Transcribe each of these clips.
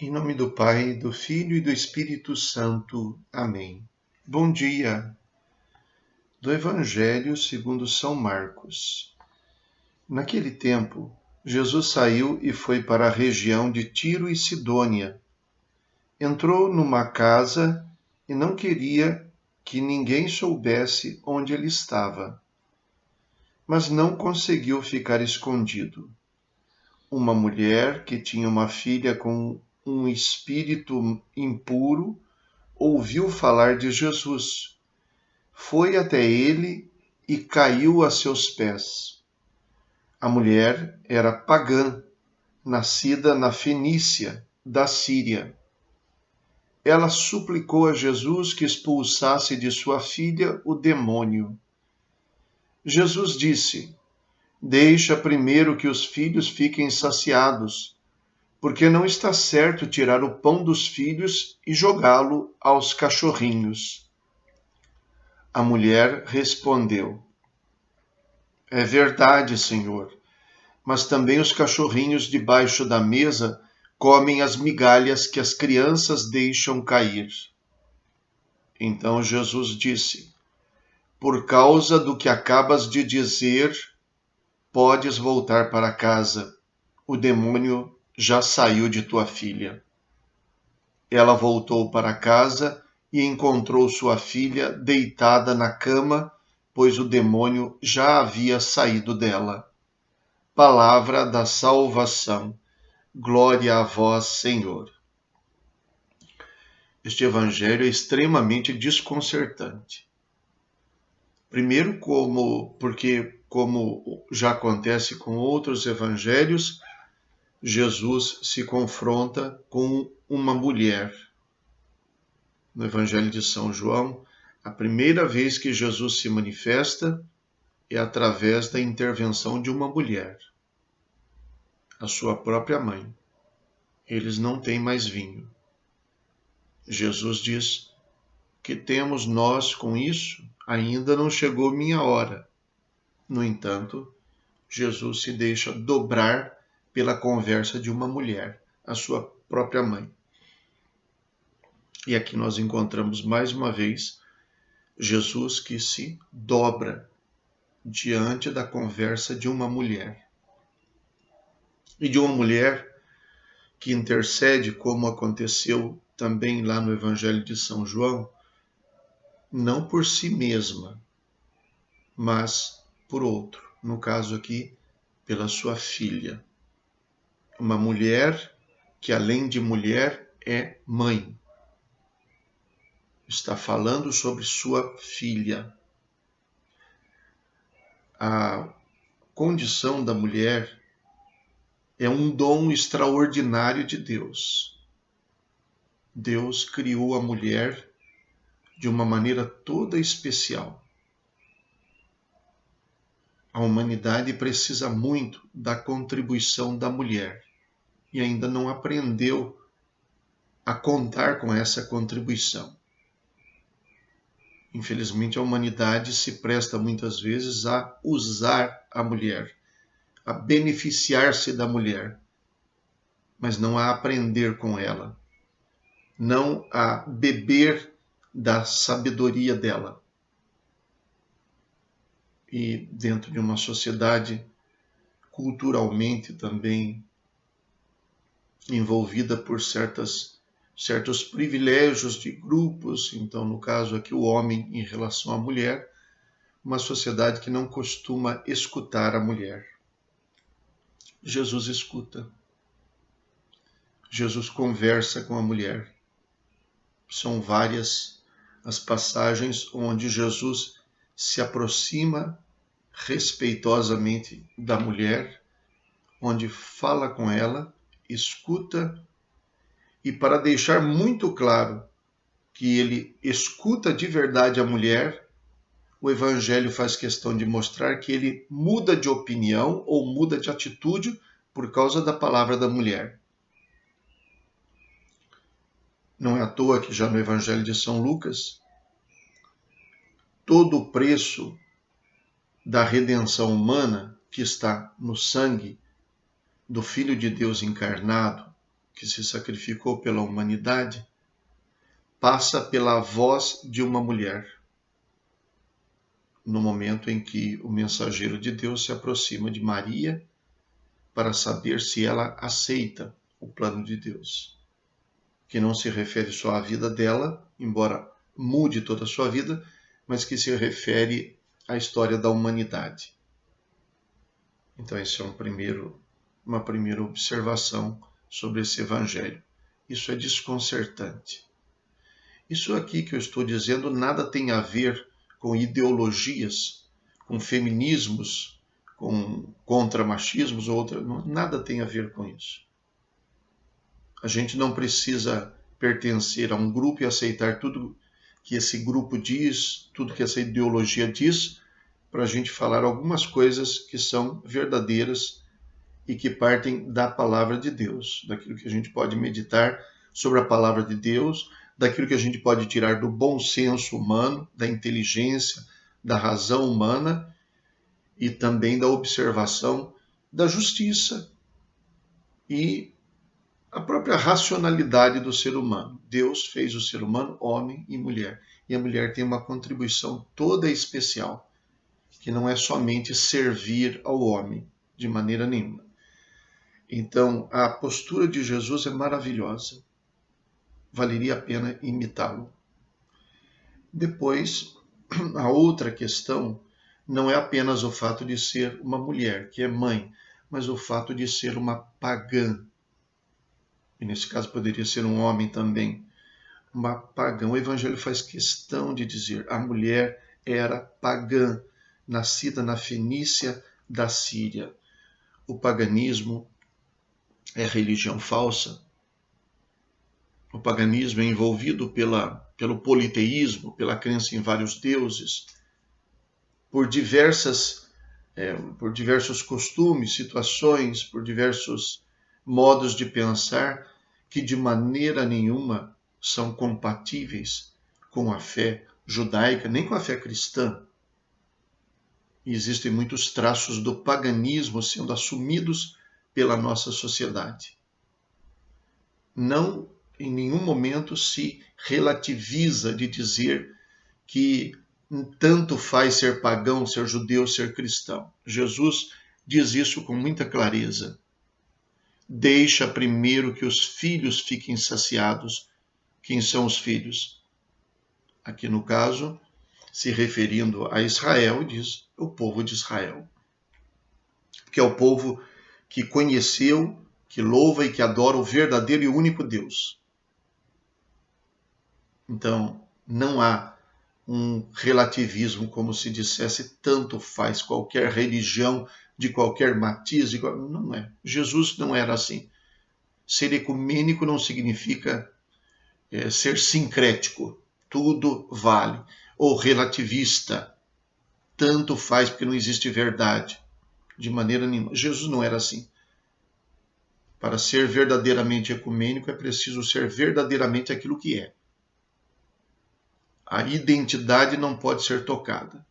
Em nome do Pai, do Filho e do Espírito Santo. Amém. Bom dia. Do Evangelho segundo São Marcos. Naquele tempo, Jesus saiu e foi para a região de Tiro e Sidônia. Entrou numa casa e não queria que ninguém soubesse onde ele estava. Mas não conseguiu ficar escondido. Uma mulher que tinha uma filha com um espírito impuro ouviu falar de Jesus. Foi até ele e caiu a seus pés. A mulher era pagã, nascida na Fenícia, da Síria. Ela suplicou a Jesus que expulsasse de sua filha o demônio. Jesus disse: Deixa primeiro que os filhos fiquem saciados, porque não está certo tirar o pão dos filhos e jogá-lo aos cachorrinhos. A mulher respondeu: É verdade, Senhor, mas também os cachorrinhos debaixo da mesa comem as migalhas que as crianças deixam cair. Então Jesus disse: Por causa do que acabas de dizer, podes voltar para casa. O demônio já saiu de tua filha. Ela voltou para casa e encontrou sua filha deitada na cama, pois o demônio já havia saído dela. Palavra da salvação. Glória a vós, Senhor. Este evangelho é extremamente desconcertante. Primeiro, porque como já acontece com outros evangelhos, Jesus se confronta com uma mulher. No Evangelho de São João, a primeira vez que Jesus se manifesta é através da intervenção de uma mulher, a sua própria mãe. Eles não têm mais vinho. Jesus diz: Que temos nós com isso? Ainda não chegou minha hora. No entanto, Jesus se deixa dobrar pela conversa de uma mulher, a sua própria mãe. E aqui nós encontramos mais uma vez Jesus que se dobra diante da conversa de uma mulher. E de uma mulher que intercede, como aconteceu também lá no Evangelho de São João, não por si mesma, mas por outro. No caso aqui, pela sua filha. Uma mulher que, além de mulher, é mãe. Está falando sobre sua filha. A condição da mulher é um dom extraordinário de Deus. Deus criou a mulher de uma maneira toda especial. A humanidade precisa muito da contribuição da mulher e ainda não aprendeu a contar com essa contribuição. Infelizmente, a humanidade se presta muitas vezes a usar a mulher, a beneficiar-se da mulher, mas não a aprender com ela, não a beber da sabedoria dela. E dentro de uma sociedade culturalmente também envolvida por certos privilégios de grupos, então no caso aqui o homem em relação à mulher, uma sociedade que não costuma escutar a mulher. Jesus escuta. Jesus conversa com a mulher. São várias as passagens onde Jesus se aproxima respeitosamente da mulher, onde fala com ela, escuta, e para deixar muito claro que ele escuta de verdade a mulher, o Evangelho faz questão de mostrar que ele muda de opinião ou muda de atitude por causa da palavra da mulher. Não é à toa que já no Evangelho de São Lucas, todo o preço da redenção humana que está no sangue do Filho de Deus encarnado, que se sacrificou pela humanidade, passa pela voz de uma mulher, no momento em que o mensageiro de Deus se aproxima de Maria para saber se ela aceita o plano de Deus, que não se refere só à vida dela, embora mude toda a sua vida, mas que se refere à história da humanidade. Então, esse é uma primeira observação sobre esse evangelho. Isso é desconcertante. Isso aqui que eu estou dizendo nada tem a ver com ideologias, com feminismos, com contramachismos ou outra, nada tem a ver com isso. A gente não precisa pertencer a um grupo e aceitar tudo que esse grupo diz, tudo que essa ideologia diz, para a gente falar algumas coisas que são verdadeiras e que partem da palavra de Deus, daquilo que a gente pode meditar sobre a palavra de Deus, daquilo que a gente pode tirar do bom senso humano, da inteligência, da razão humana e também da observação da justiça e a própria racionalidade do ser humano. Deus fez o ser humano homem e mulher, e a mulher tem uma contribuição toda especial, que não é somente servir ao homem, de maneira nenhuma. Então, a postura de Jesus é maravilhosa. Valeria a pena imitá-lo. Depois, a outra questão não é apenas o fato de ser uma mulher, que é mãe, mas o fato de ser uma pagã. E nesse caso poderia ser um homem também. Uma pagã. O Evangelho faz questão de dizer a mulher era pagã, nascida na Fenícia da Síria. O paganismo é religião falsa. O paganismo é envolvido pelo politeísmo, pela crença em vários deuses, por diversos costumes, situações, por diversos modos de pensar que de maneira nenhuma são compatíveis com a fé judaica, nem com a fé cristã. E existem muitos traços do paganismo sendo assumidos pela nossa sociedade. Não em nenhum momento se relativiza de dizer que tanto faz ser pagão, ser judeu, ser cristão. Jesus diz isso com muita clareza. Deixa primeiro que os filhos fiquem saciados. Quem são os filhos? Aqui no caso, se referindo a Israel, diz o povo de Israel, que é o povo que conheceu, que louva e que adora o verdadeiro e único Deus. Então, não há um relativismo, como se dissesse, tanto faz qualquer religião, de qualquer matiz, não é. Jesus não era assim. Ser ecumênico não significa ser sincrético, tudo vale, ou relativista, tanto faz porque não existe verdade, de maneira nenhuma. Jesus não era assim. Para ser verdadeiramente ecumênico é preciso ser verdadeiramente aquilo que é. A identidade não pode ser tocada.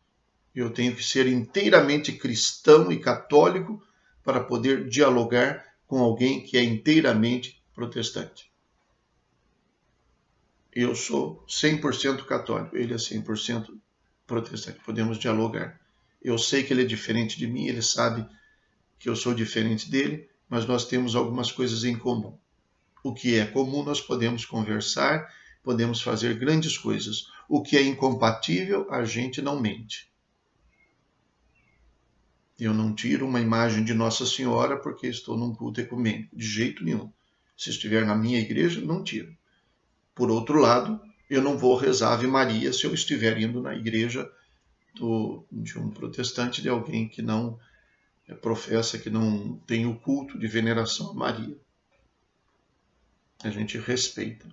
Eu tenho que ser inteiramente cristão e católico para poder dialogar com alguém que é inteiramente protestante. Eu sou 100% católico, ele é 100% protestante. Podemos dialogar. Eu sei que ele é diferente de mim, ele sabe que eu sou diferente dele, mas nós temos algumas coisas em comum. O que é comum nós podemos conversar, podemos fazer grandes coisas. O que é incompatível, a gente não mente. Eu não tiro uma imagem de Nossa Senhora porque estou num culto ecumênico, de jeito nenhum. Se estiver na minha igreja, não tiro. Por outro lado, eu não vou rezar Ave Maria se eu estiver indo na igreja de um protestante, de alguém que não professa, que não tem o culto de veneração a Maria. A gente respeita.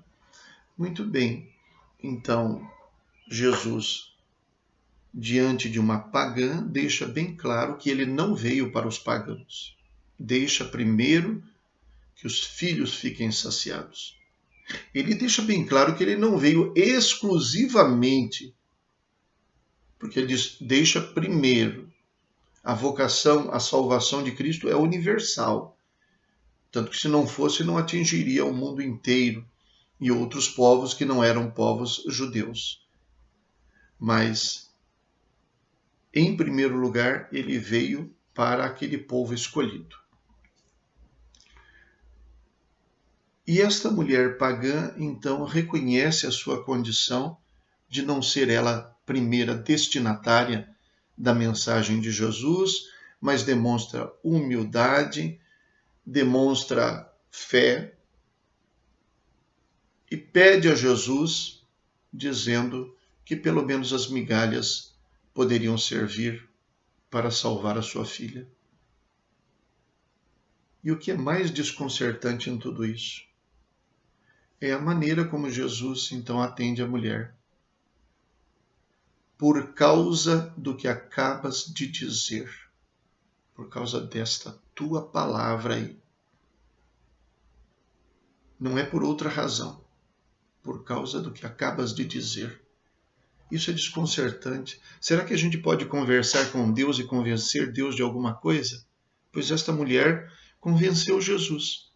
Muito bem. Então, Jesus, diante de uma pagã, deixa bem claro que ele não veio para os pagãos. Deixa primeiro que os filhos fiquem saciados. Ele deixa bem claro que ele não veio exclusivamente, porque ele diz, deixa primeiro. A vocação, a salvação de Cristo é universal. Tanto que se não fosse, não atingiria o mundo inteiro e outros povos que não eram povos judeus. Mas, em primeiro lugar, ele veio para aquele povo escolhido. E esta mulher pagã, então, reconhece a sua condição de não ser ela primeira destinatária da mensagem de Jesus, mas demonstra humildade, demonstra fé e pede a Jesus, dizendo que pelo menos as migalhas poderiam servir para salvar a sua filha. E o que é mais desconcertante em tudo isso é a maneira como Jesus então atende a mulher. Por causa do que acabas de dizer, por causa desta tua palavra aí. Não é por outra razão, por causa do que acabas de dizer. Isso é desconcertante. Será que a gente pode conversar com Deus e convencer Deus de alguma coisa? Pois esta mulher convenceu Jesus.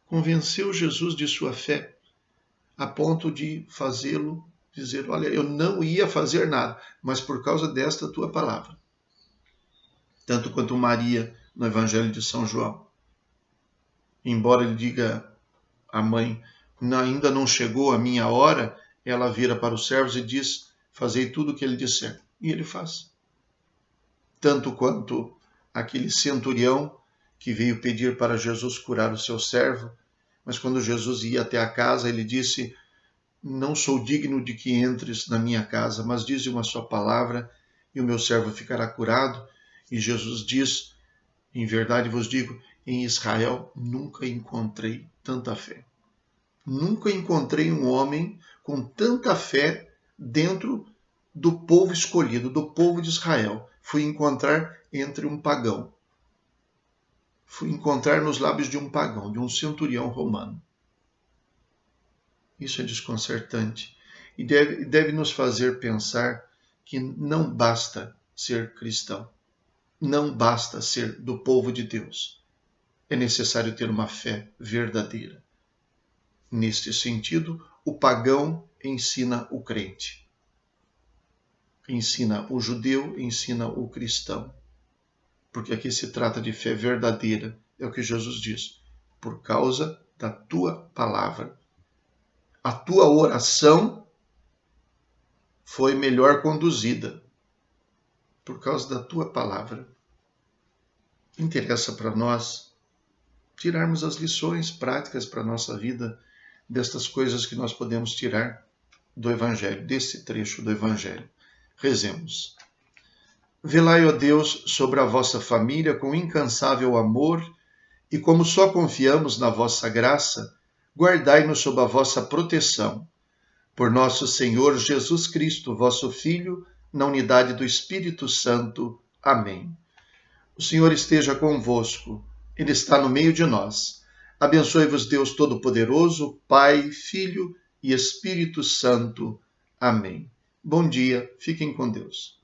Convenceu Jesus de sua fé, a ponto de fazê-lo dizer, olha, eu não ia fazer nada, mas por causa desta tua palavra. Tanto quanto Maria no Evangelho de São João. Embora ele diga à mãe, ainda não chegou a minha hora, ela vira para os servos e diz, fazei tudo o que ele disser. E ele faz. Tanto quanto aquele centurião que veio pedir para Jesus curar o seu servo, mas quando Jesus ia até a casa, ele disse, não sou digno de que entres na minha casa, mas dize uma só palavra e o meu servo ficará curado. E Jesus diz, em verdade vos digo, em Israel nunca encontrei tanta fé. Nunca encontrei um homem com tanta fé dentro do povo escolhido, do povo de Israel. Fui encontrar entre um pagão. Fui encontrar nos lábios de um pagão, de um centurião romano. Isso é desconcertante e deve nos fazer pensar que não basta ser cristão. Não basta ser do povo de Deus. É necessário ter uma fé verdadeira. Neste sentido, o pagão ensina o crente. Ensina o judeu, ensina o cristão. Porque aqui se trata de fé verdadeira. É o que Jesus diz. Por causa da tua palavra. A tua oração foi melhor conduzida. Por causa da tua palavra. Interessa para nós tirarmos as lições práticas para a nossa vida destas coisas que nós podemos tirar do Evangelho, desse trecho do Evangelho. Rezemos. Velai, ó Deus, sobre a vossa família com incansável amor e como só confiamos na vossa graça, guardai-nos sob a vossa proteção. Por nosso Senhor Jesus Cristo, vosso Filho, na unidade do Espírito Santo. Amém. O Senhor esteja convosco, Ele está no meio de nós. Abençoe-vos Deus Todo-Poderoso, Pai, Filho e Espírito Santo. Amém. Bom dia, fiquem com Deus.